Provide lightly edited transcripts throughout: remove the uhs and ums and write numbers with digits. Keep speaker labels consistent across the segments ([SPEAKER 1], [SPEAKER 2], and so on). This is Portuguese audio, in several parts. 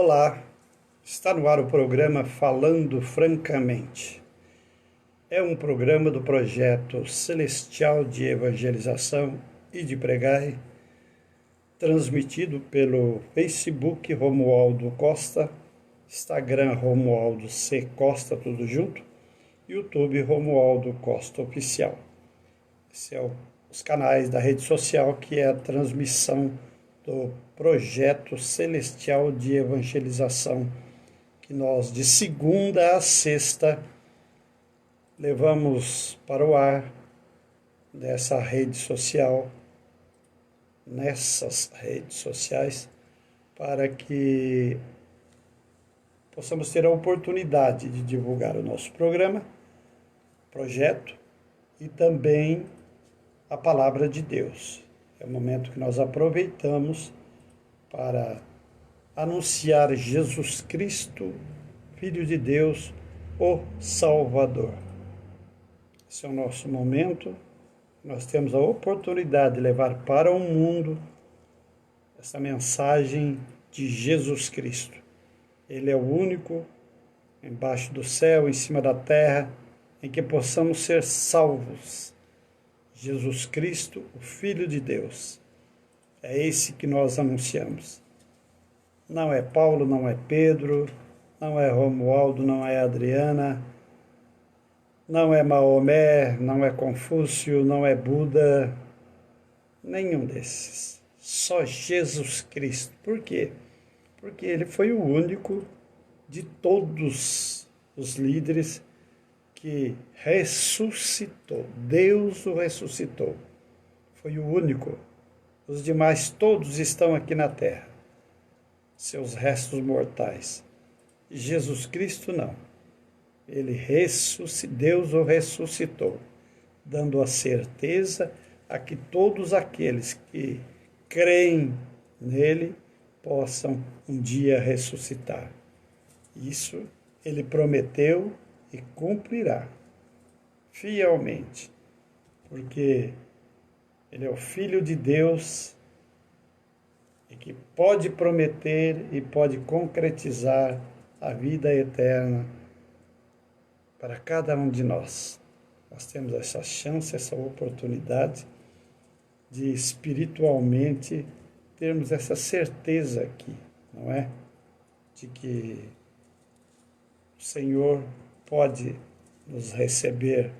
[SPEAKER 1] Olá, está no ar o programa Falando Francamente. É um programa do projeto Celestial de Evangelização e de Pregai, transmitido pelo Facebook Romualdo Costa, Instagram Romualdo C. Costa, tudo junto, YouTube Romualdo Costa Oficial. Esses são os canais da rede social que é a transmissão do projeto Celestial de Evangelização, que nós de segunda a sexta levamos para o ar nessas redes sociais, para que possamos ter a oportunidade de divulgar o nosso programa, projeto e também a palavra de Deus. É o momento que nós aproveitamos para anunciar Jesus Cristo, Filho de Deus, o Salvador. Esse é o nosso momento. Nós temos a oportunidade de levar para o mundo essa mensagem de Jesus Cristo. Ele é o único, embaixo do céu, em cima da terra, em que possamos ser salvos. Jesus Cristo, o Filho de Deus. É esse que nós anunciamos. Não é Paulo, não é Pedro, não é Romualdo, não é Adriana, não é Maomé, não é Confúcio, não é Buda, nenhum desses. Só Jesus Cristo. Por quê? Porque ele foi o único de todos os líderes que ressuscitou. Deus o ressuscitou. Foi o único. Os demais todos estão aqui na terra, seus restos mortais. Jesus Cristo não. Deus o ressuscitou, dando a certeza a que todos aqueles que creem nele possam um dia ressuscitar. Isso ele prometeu e cumprirá fielmente, porque ele é o Filho de Deus e que pode prometer e pode concretizar a vida eterna para cada um de nós. Nós temos essa chance, essa oportunidade de espiritualmente termos essa certeza aqui, não é? De que o Senhor pode nos receber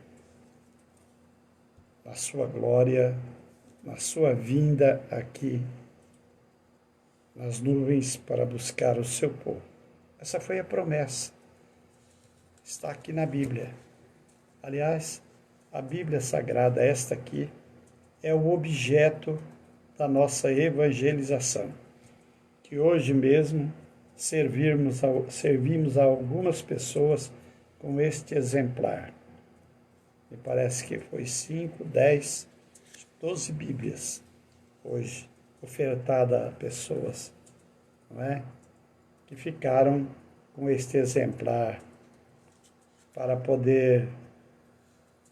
[SPEAKER 1] na sua glória, na sua vinda aqui nas nuvens para buscar o seu povo. Essa foi a promessa. Está aqui na Bíblia. Aliás, a Bíblia Sagrada, esta aqui, é o objeto da nossa evangelização. Que hoje mesmo servimos a algumas pessoas com este exemplar. Me parece que foi 5, 10, 12 Bíblias hoje ofertada a pessoas, não é? Que ficaram com este exemplar para poder,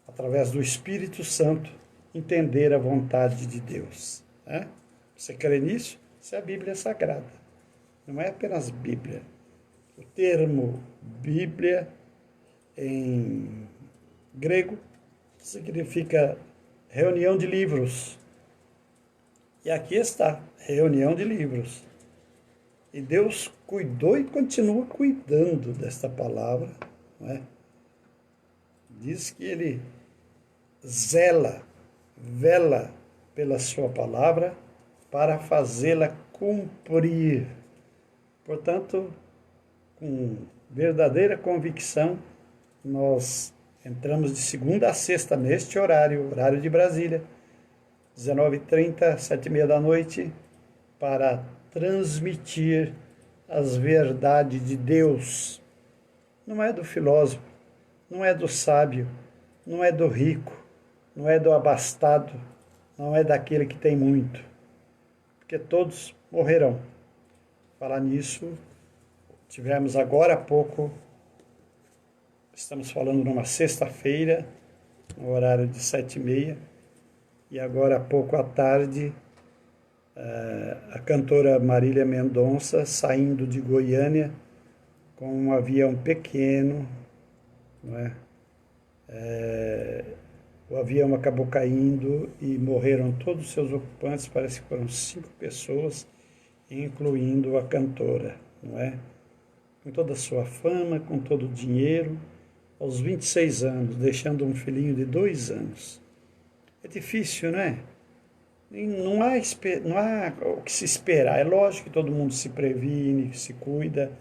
[SPEAKER 1] através do Espírito Santo, entender a vontade de Deus. Né? Você crê nisso? Isso é a Bíblia Sagrada. Não é apenas Bíblia. O termo Bíblia, em grego, significa reunião de livros. E aqui está, reunião de livros. E Deus cuidou e continua cuidando desta palavra, não é? Diz que ele vela pela sua palavra para fazê-la cumprir. Portanto, com verdadeira convicção, nós entramos de segunda a sexta neste horário de Brasília, 19h30, 7h30 da noite, para transmitir as verdades de Deus. Não é do filósofo, não é do sábio, não é do rico, não é do abastado, não é daquele que tem muito, porque todos morrerão. Falar nisso, tivemos agora há pouco, estamos falando numa sexta-feira, no horário de 7h30, e agora há pouco à tarde, A cantora Marília Mendonça saindo de Goiânia com um avião pequeno, não é? O avião acabou caindo e morreram todos os seus ocupantes, parece que foram 5 pessoas, incluindo a cantora, não é? Com toda a sua fama, com todo o dinheiro, aos 26 anos, deixando um filhinho de 2 anos. É difícil, né? Não há o que se esperar. É lógico que todo mundo se previne, se cuida.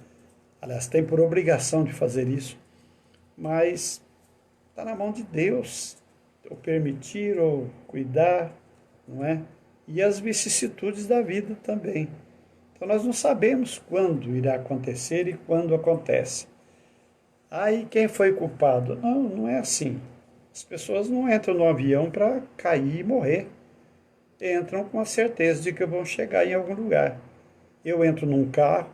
[SPEAKER 1] Aliás, tem por obrigação de fazer isso. Mas está na mão de Deus, ou permitir, ou cuidar, não é? E as vicissitudes da vida também. Então nós não sabemos quando irá acontecer e quando acontece. Aí quem foi culpado? Não, não é assim. As pessoas não entram no avião para cair e morrer. Entram com a certeza de que vão chegar em algum lugar. Eu entro num carro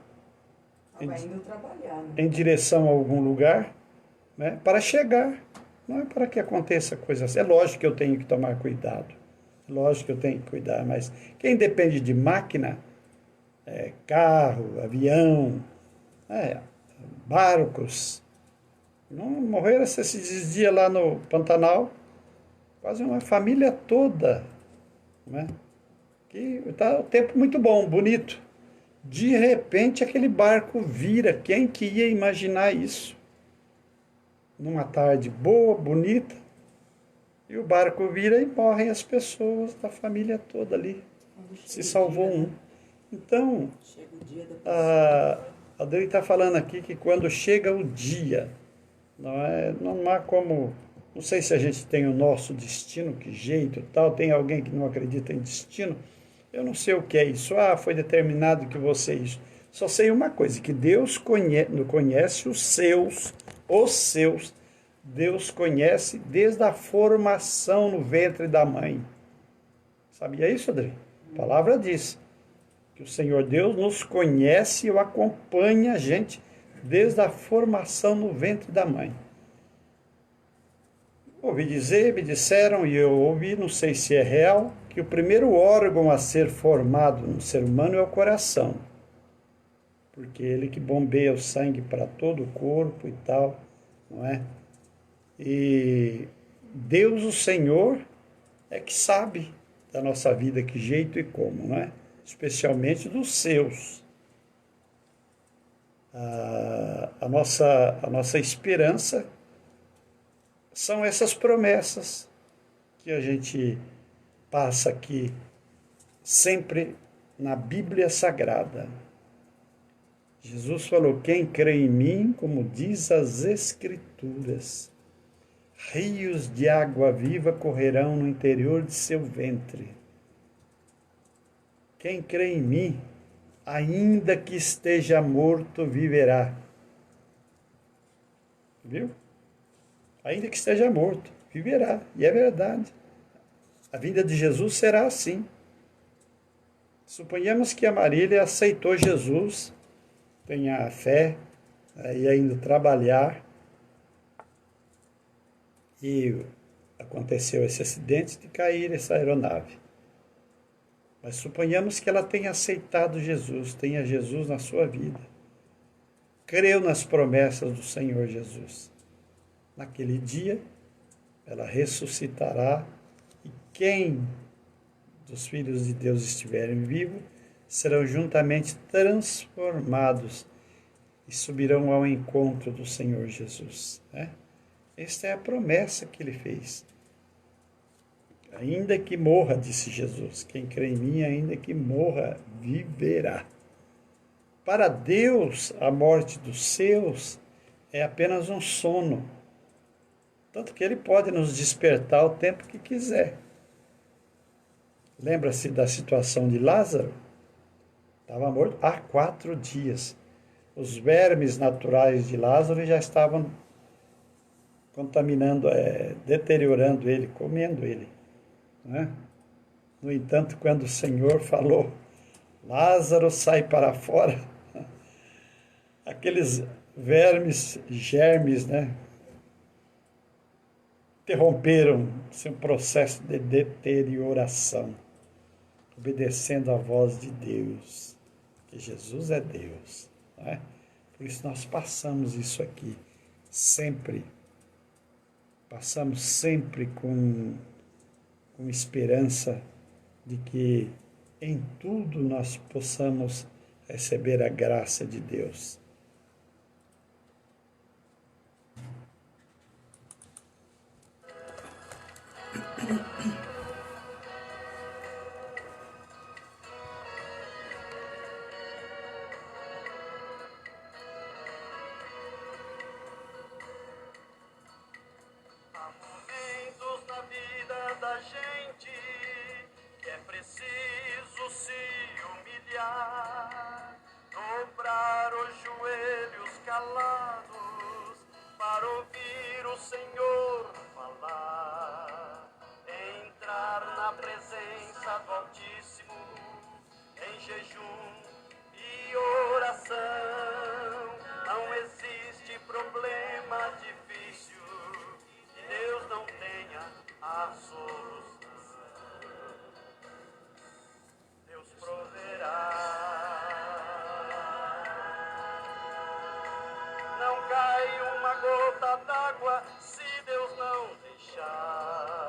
[SPEAKER 1] em direção a algum lugar, né, para chegar. Não é para que aconteça coisa assim. É lógico que eu tenho que tomar cuidado. É lógico que eu tenho que cuidar, mas quem depende de máquina, carro, avião, barcos, não morreram esses dias lá no Pantanal, quase uma família toda, né? Que está o tempo muito bom, bonito. De repente aquele barco vira. Quem que ia imaginar isso? Numa tarde boa, bonita, e o barco vira e morrem as pessoas da família toda ali. Se salvou um. Então, a Adri está falando aqui que quando chega o dia, não há como. Não sei se a gente tem o nosso destino, que jeito tal. Tem alguém que não acredita em destino. Eu não sei o que é isso. Foi determinado que você é isso. Só sei uma coisa, que Deus conhece os seus. Deus conhece desde a formação no ventre da mãe. Sabia isso, Adri? A palavra diz que o Senhor Deus nos conhece e acompanha a gente desde a formação no ventre da mãe. Ouvi dizer, me disseram, e eu ouvi, não sei se é real, que o primeiro órgão a ser formado no ser humano é o coração. Porque ele que bombeia o sangue para todo o corpo e tal, não é? E Deus, o Senhor, é que sabe da nossa vida, que jeito e como, não é? Especialmente dos seus. A nossa esperança são essas promessas que a gente passa aqui sempre na Bíblia Sagrada. Jesus falou: quem crê em mim, como diz as Escrituras, rios de água viva correrão no interior de seu ventre. Quem crê em mim, ainda que esteja morto, viverá. Viu? Ainda que esteja morto, viverá. E é verdade. A vida de Jesus será assim. Suponhamos que a Marília aceitou Jesus, tenha fé, ia indo trabalhar, e aconteceu esse acidente de cair essa aeronave. Mas suponhamos que ela tenha aceitado Jesus, tenha Jesus na sua vida. Creu nas promessas do Senhor Jesus. Naquele dia, ela ressuscitará, e quem dos filhos de Deus estiverem vivos serão juntamente transformados e subirão ao encontro do Senhor Jesus. Esta é a promessa que ele fez. Ainda que morra, disse Jesus, quem crê em mim, ainda que morra, viverá. Para Deus, a morte dos seus é apenas um sono. Tanto que ele pode nos despertar o tempo que quiser. Lembra-se da situação de Lázaro? Estava morto há 4 dias. Os vermes naturais de Lázaro já estavam contaminando, deteriorando ele, comendo ele. Né? No entanto, quando o Senhor falou, Lázaro, sai para fora, aqueles vermes, germes, interromperam seu processo de deterioração. obedecendo à voz de Deus, que Jesus é Deus, não é? Por isso nós passamos isso aqui sempre, passamos sempre com esperança de que em tudo nós possamos receber a graça de Deus.
[SPEAKER 2] Há momentos na vida da gente que é preciso se humilhar, dobrar os joelhos calados para ouvir o Senhor falar, entrar na presença do Altíssimo em jejum e oração. Não existe problema difícil que Deus não tenha a solução. Deus proverá. Não cai uma gota d'água se Deus não deixar.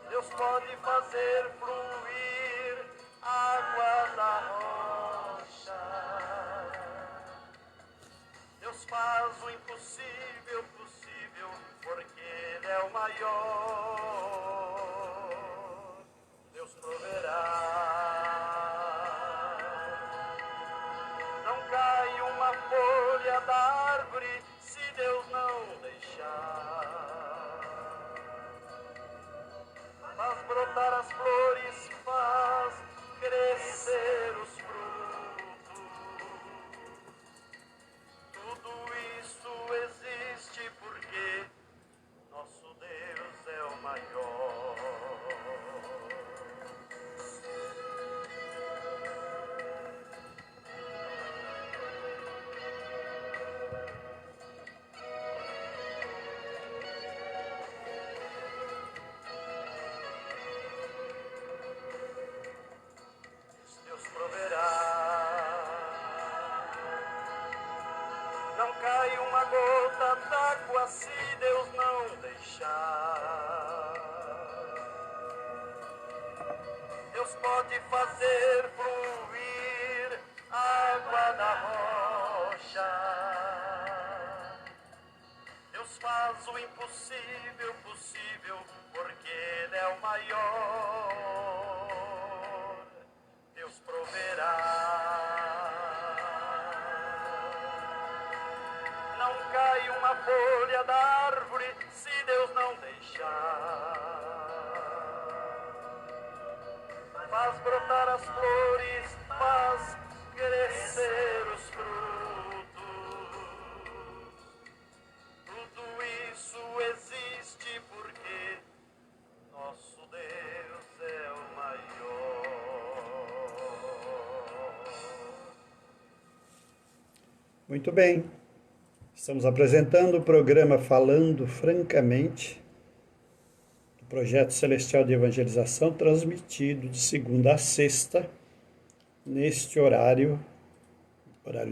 [SPEAKER 2] Deus pode fazer fluir água da rocha. Deus faz o impossível possível, porque Ele é o maior. Deus proverá. Não cai uma folha da árvore se Deus não deixar. Faz brotar as flores, faz crescer os frutos. Tudo isso existe porque nosso Deus é o maior. Deus proverá. Não cai uma gota d'água se Deus não deixar. Deus pode fazer fluir água da rocha. Deus faz o impossível possível, porque Ele é o maior. Deus proverá. Não cai uma folha da árvore se Deus não deixar. Faz brotar as flores, faz crescer os frutos. Tudo isso existe porque nosso Deus é o maior.
[SPEAKER 1] Muito bem, estamos apresentando o programa Falando Francamente, do Projeto Celestial de Evangelização, transmitido de segunda a sexta, neste horário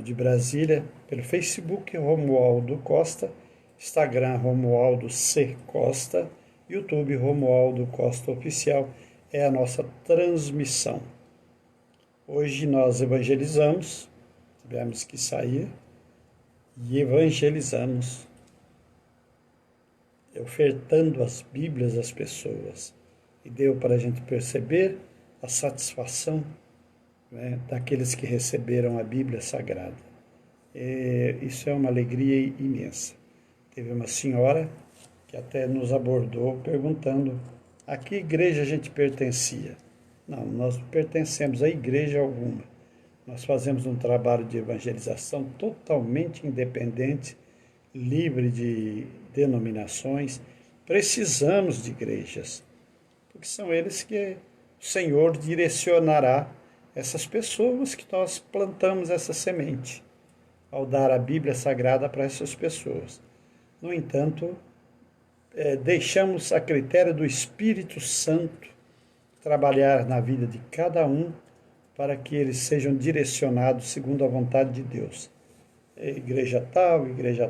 [SPEAKER 1] de Brasília, pelo Facebook Romualdo Costa, Instagram Romualdo C. Costa, YouTube Romualdo Costa Oficial, é a nossa transmissão. Hoje nós evangelizamos, tivemos que sair, e evangelizamos, ofertando as Bíblias às pessoas. E deu para a gente perceber a satisfação, né, daqueles que receberam a Bíblia Sagrada. Isso é uma alegria imensa. Teve uma senhora que até nos abordou perguntando a que igreja a gente pertencia. Não, nós não pertencemos a igreja alguma. Nós fazemos um trabalho de evangelização totalmente independente, livre de denominações. Precisamos de igrejas, porque são eles que o Senhor direcionará essas pessoas que nós plantamos essa semente, ao dar a Bíblia Sagrada para essas pessoas. No entanto, deixamos a critério do Espírito Santo trabalhar na vida de cada um para que eles sejam direcionados segundo a vontade de Deus. Igreja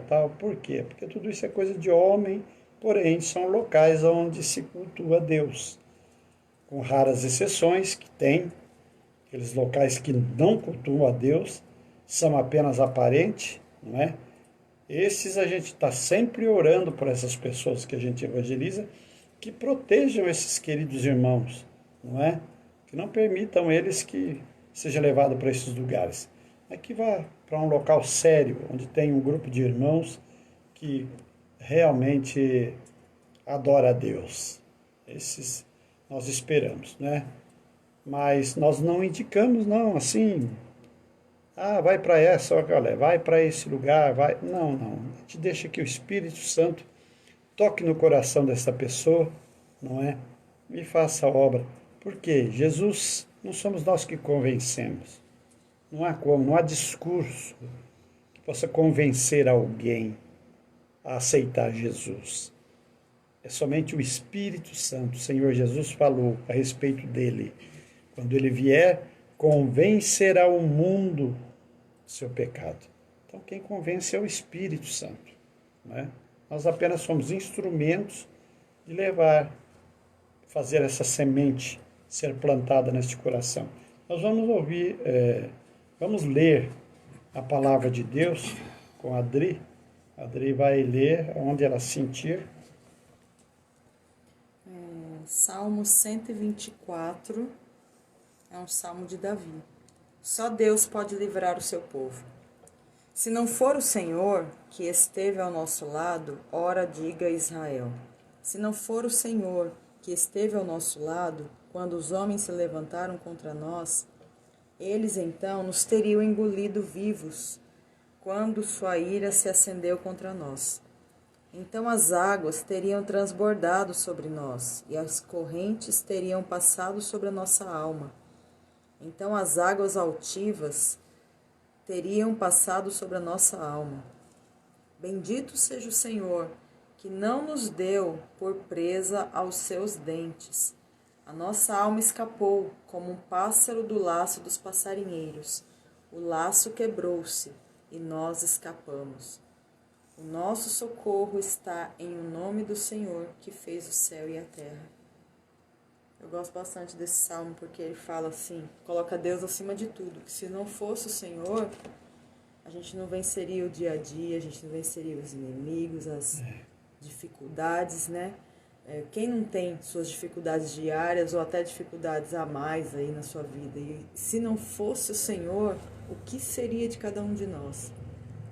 [SPEAKER 1] tal, por quê? Porque tudo isso é coisa de homem, porém são locais onde se cultua Deus, com raras exceções que tem, aqueles locais que não cultuam a Deus, são apenas aparentes, não é? Esses a gente está sempre orando por essas pessoas que a gente evangeliza, que protejam esses queridos irmãos, não é? Que não permitam eles que seja levado para esses lugares, mas que vá para um local sério, onde tem um grupo de irmãos que realmente adora a Deus. Esses nós esperamos, né? Mas nós não indicamos, não, assim, vai para essa, olha, vai para esse lugar, vai. Não, não. A gente deixa que o Espírito Santo toque no coração dessa pessoa, não é? E faça a obra. Porque Jesus, não somos nós que convencemos. Não há como, não há discurso que possa convencer alguém a aceitar Jesus. É somente o Espírito Santo. O Senhor Jesus falou a respeito dele. Quando ele vier, convencerá o mundo do seu pecado. Então, quem convence é o Espírito Santo, né? Nós apenas somos instrumentos de levar, fazer essa semente ser plantada neste coração. Nós vamos ouvir, vamos ler a palavra de Deus com a Adri. A Adri vai ler onde ela sentir.
[SPEAKER 3] Salmo 124 é um salmo de Davi. Só Deus pode livrar o seu povo. Se não for o Senhor que esteve ao nosso lado, ora diga Israel. Se não for o Senhor que esteve ao nosso lado, quando os homens se levantaram contra nós, eles então nos teriam engolido vivos, quando sua ira se acendeu contra nós. Então as águas teriam transbordado sobre nós, e as correntes teriam passado sobre a nossa alma. Então as águas altivas teriam passado sobre a nossa alma. Bendito seja o Senhor, que não nos deu por presa aos seus dentes. A nossa alma escapou, como um pássaro do laço dos passarinheiros. O laço quebrou-se, e nós escapamos. O nosso socorro está em o nome do Senhor, que fez o céu e a terra. Eu gosto bastante desse salmo, porque ele fala assim, coloca Deus acima de tudo, que se não fosse o Senhor, a gente não venceria o dia a dia, a gente não venceria os inimigos, as dificuldades, né? Quem não tem suas dificuldades diárias ou até dificuldades a mais aí na sua vida? E se não fosse o Senhor, o que seria de cada um de nós?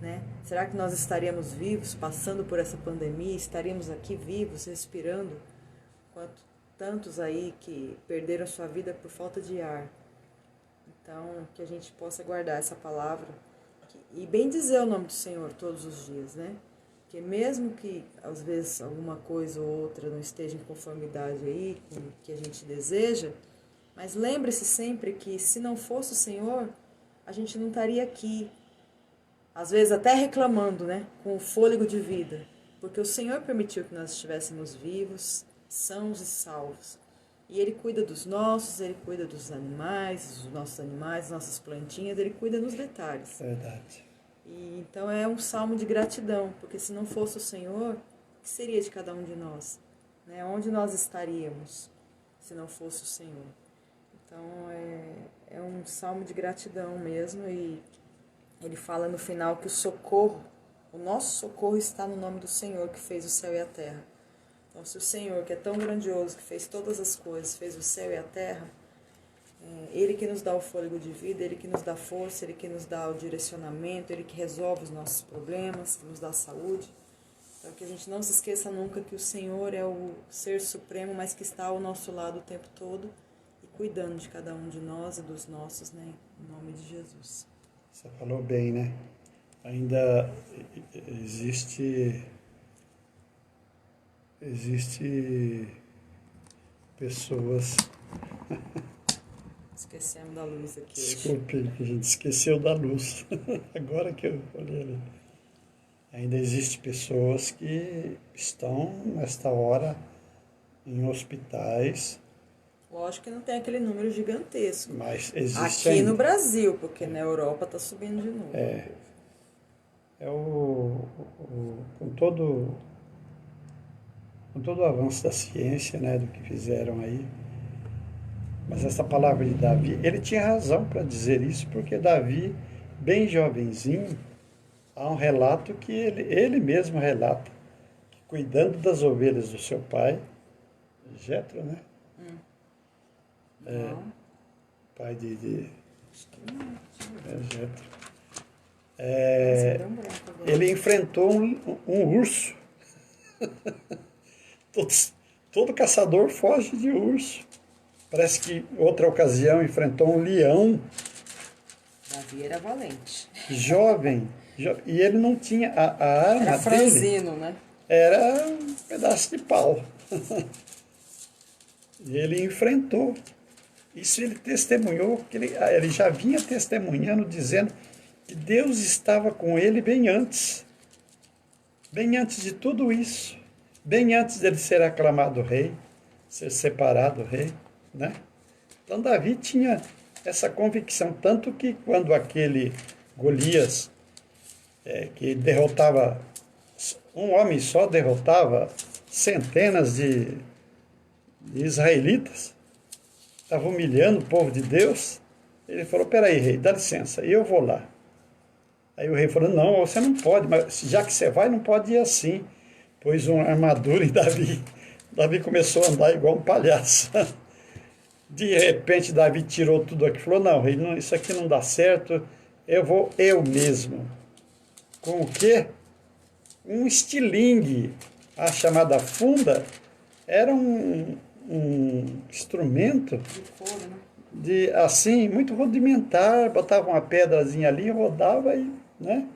[SPEAKER 3] Né? Será que nós estaríamos vivos, passando por essa pandemia? Estaríamos aqui vivos, respirando? Quanto tantos aí que perderam sua vida por falta de ar. Então, que a gente possa guardar essa palavra e bem dizer o nome do Senhor todos os dias, né? Porque mesmo que, às vezes, alguma coisa ou outra não esteja em conformidade aí com o que a gente deseja, mas lembre-se sempre que, se não fosse o Senhor, a gente não estaria aqui, às vezes até reclamando, né? Com o fôlego de vida. Porque o Senhor permitiu que nós estivéssemos vivos, sãos e salvos. E Ele cuida dos nossos, Ele cuida dos nossos animais, nossas plantinhas, Ele cuida nos detalhes.
[SPEAKER 1] Verdade.
[SPEAKER 3] E então é um salmo de gratidão, porque se não fosse o Senhor, o que seria de cada um de nós? Né? Onde nós estaríamos se não fosse o Senhor? Então é um salmo de gratidão mesmo, e ele fala no final que o nosso socorro está no nome do Senhor que fez o céu e a terra. Então, se o Senhor, que é tão grandioso, que fez todas as coisas, fez o céu e a terra, Ele que nos dá o fôlego de vida, Ele que nos dá força, Ele que nos dá o direcionamento, Ele que resolve os nossos problemas, que nos dá saúde. Então, que a gente não se esqueça nunca que o Senhor é o Ser Supremo, mas que está ao nosso lado o tempo todo e cuidando de cada um de nós e dos nossos, né? Em nome de Jesus.
[SPEAKER 1] Você falou bem, né? Ainda existe pessoas...
[SPEAKER 3] Esquecemos da luz aqui hoje.
[SPEAKER 1] Desculpe, a gente esqueceu da luz. Agora que eu olhei ali. Ainda existem pessoas que estão, nesta hora, em hospitais,
[SPEAKER 3] Lógico que não tem aquele número gigantesco.
[SPEAKER 1] mas existe
[SPEAKER 3] Aqui
[SPEAKER 1] ainda.
[SPEAKER 3] no Brasil, porque na Europa está subindo de novo.
[SPEAKER 1] É com todo o avanço da ciência, né, do que fizeram aí. Mas essa palavra de Davi, ele tinha razão para dizer isso, porque Davi, bem jovenzinho, há um relato que ele mesmo relata, que cuidando das ovelhas do seu pai, Jetro, né?
[SPEAKER 3] Não,
[SPEAKER 1] Pai de
[SPEAKER 3] acho que não.
[SPEAKER 1] Jetro.
[SPEAKER 3] Nossa, deu um branco agora.
[SPEAKER 1] Ele enfrentou um urso. Todo caçador foge de urso. Parece que outra ocasião enfrentou um leão
[SPEAKER 3] Davi era valente.
[SPEAKER 1] jovem. E ele não tinha a arma
[SPEAKER 3] Era
[SPEAKER 1] dele.
[SPEAKER 3] franzino, né?
[SPEAKER 1] Era um pedaço de pau. E ele enfrentou. Isso ele testemunhou, que ele já vinha testemunhando, dizendo que Deus estava com ele bem antes de tudo isso, bem antes dele ser aclamado rei, ser separado rei, né? Então Davi tinha essa convicção, tanto que quando aquele Golias, que derrotava, um homem só derrotava centenas de israelitas, estava humilhando o povo de Deus, ele falou, peraí rei, dá licença, eu vou lá. Aí o rei falou, não, você não pode, mas já que você vai, não pode ir assim. Pôs uma armadura em Davi. Davi começou a andar igual um palhaço. De repente, Davi tirou tudo aqui e falou, não, rei, isso aqui não dá certo, eu vou eu mesmo. Com o quê? Um estilingue. A chamada funda era um instrumento
[SPEAKER 3] De couro, né?
[SPEAKER 1] assim, muito rudimentar, botava uma pedrazinha ali, rodava e, né?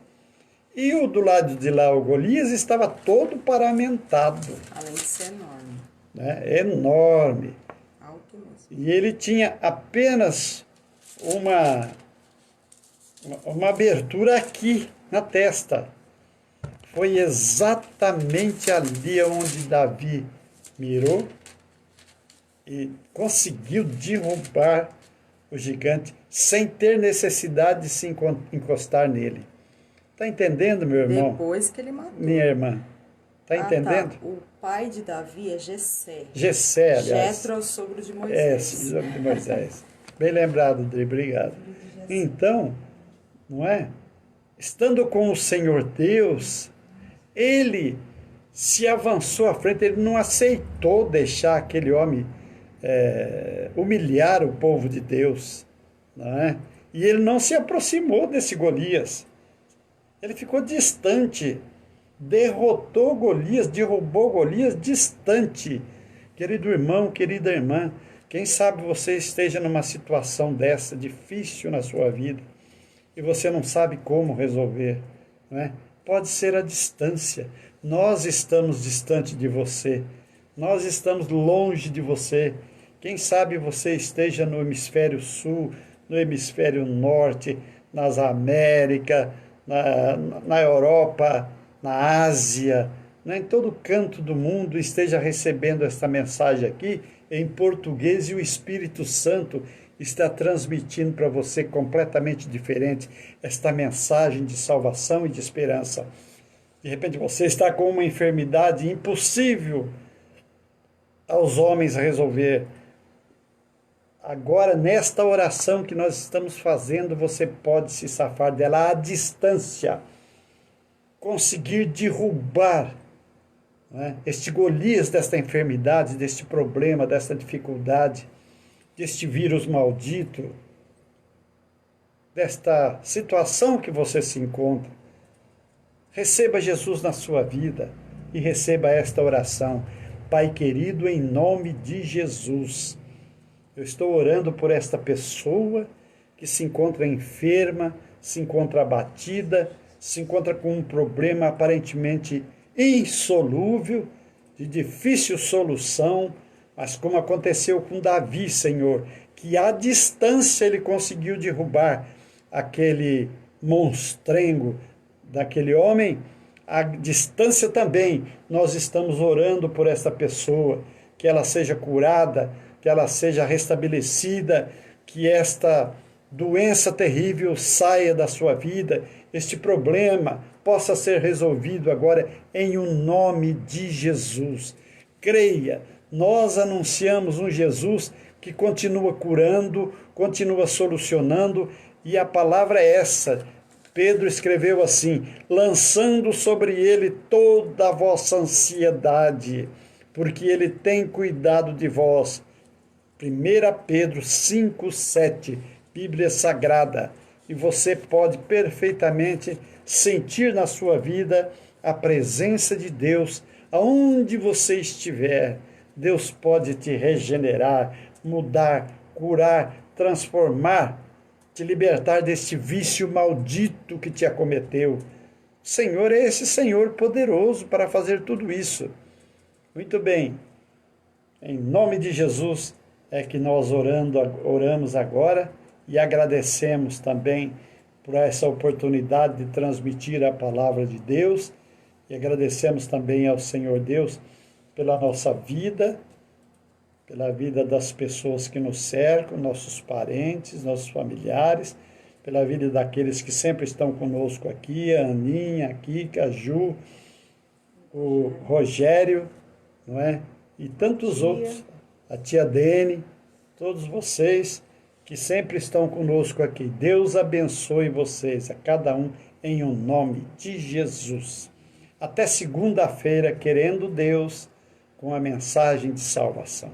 [SPEAKER 1] E o do lado de lá, o Golias, estava todo paramentado,
[SPEAKER 3] Além de ser enorme.
[SPEAKER 1] né? Enorme.
[SPEAKER 3] Alto mesmo.
[SPEAKER 1] E ele tinha apenas uma abertura aqui na testa. Foi exatamente ali onde Davi mirou e conseguiu derrubar o gigante sem ter necessidade de se encostar nele. Está entendendo, meu irmão?
[SPEAKER 3] Depois que ele matou.
[SPEAKER 1] Minha irmã. Está entendendo?
[SPEAKER 3] Tá. O pai de Davi é Jessé.
[SPEAKER 1] Jessé, aliás.
[SPEAKER 3] Jetro é o sogro de
[SPEAKER 1] É,
[SPEAKER 3] Moisés.
[SPEAKER 1] filho de Moisés. Bem lembrado, Dri, obrigado. Então, não é? Estando com o Senhor Deus, ele se avançou à frente, ele não aceitou deixar aquele homem humilhar o povo de Deus, não é? E ele não se aproximou desse Golias. Ele ficou distante, derrotou Golias, derrubou Golias distante. Querido irmão, querida irmã, quem sabe você esteja numa situação dessa, difícil na sua vida, e você não sabe como resolver, não é? Pode ser a distância. Nós estamos distante de você, nós estamos longe de você. Quem sabe você esteja no hemisfério sul, no hemisfério norte, nas Américas, na Europa, na Ásia, né? Em todo canto do mundo esteja recebendo esta mensagem aqui em português e o Espírito Santo está transmitindo para você completamente diferente esta mensagem de salvação e de esperança. De repente você está com uma enfermidade impossível aos homens resolver. Agora, nesta oração que nós estamos fazendo, você pode se safar dela à distância, conseguir derrubar, né, este Golias desta enfermidade, deste problema, desta dificuldade, deste vírus maldito, desta situação que você se encontra. Receba Jesus na sua vida e receba esta oração. Pai querido, em nome de Jesus, eu estou orando por esta pessoa que se encontra enferma, se encontra abatida, se encontra com um problema aparentemente insolúvel, de difícil solução, mas como aconteceu com Davi, Senhor, que à distância ele conseguiu derrubar aquele monstrengo daquele homem, à distância também nós estamos orando por esta pessoa, que ela seja curada que ela seja restabelecida, que esta doença terrível saia da sua vida, este problema possa ser resolvido agora em o nome de Jesus. Creia, nós anunciamos um Jesus que continua curando, continua solucionando, e a palavra é essa. Pedro escreveu assim: lançando sobre ele toda a vossa ansiedade, porque ele tem cuidado de vós. 1 Pedro 5,7, Bíblia Sagrada. E você pode perfeitamente sentir na sua vida a presença de Deus, aonde você estiver. Deus pode te regenerar, mudar, curar, transformar, te libertar deste vício maldito que te acometeu. O Senhor é esse Senhor poderoso para fazer tudo isso. Muito bem, em nome de Jesus é que nós oramos agora e agradecemos também por essa oportunidade de transmitir a palavra de Deus, e agradecemos também ao Senhor Deus pela nossa vida, pela vida das pessoas que nos cercam, nossos parentes, nossos familiares, pela vida daqueles que sempre estão conosco aqui, a Aninha, a Kika, a Ju, o Rogério, não é? E tantos outros, a tia Dene, todos vocês que sempre estão conosco aqui. Deus abençoe vocês, a cada um, em o nome de Jesus. Até segunda-feira, querendo Deus, com a mensagem de salvação.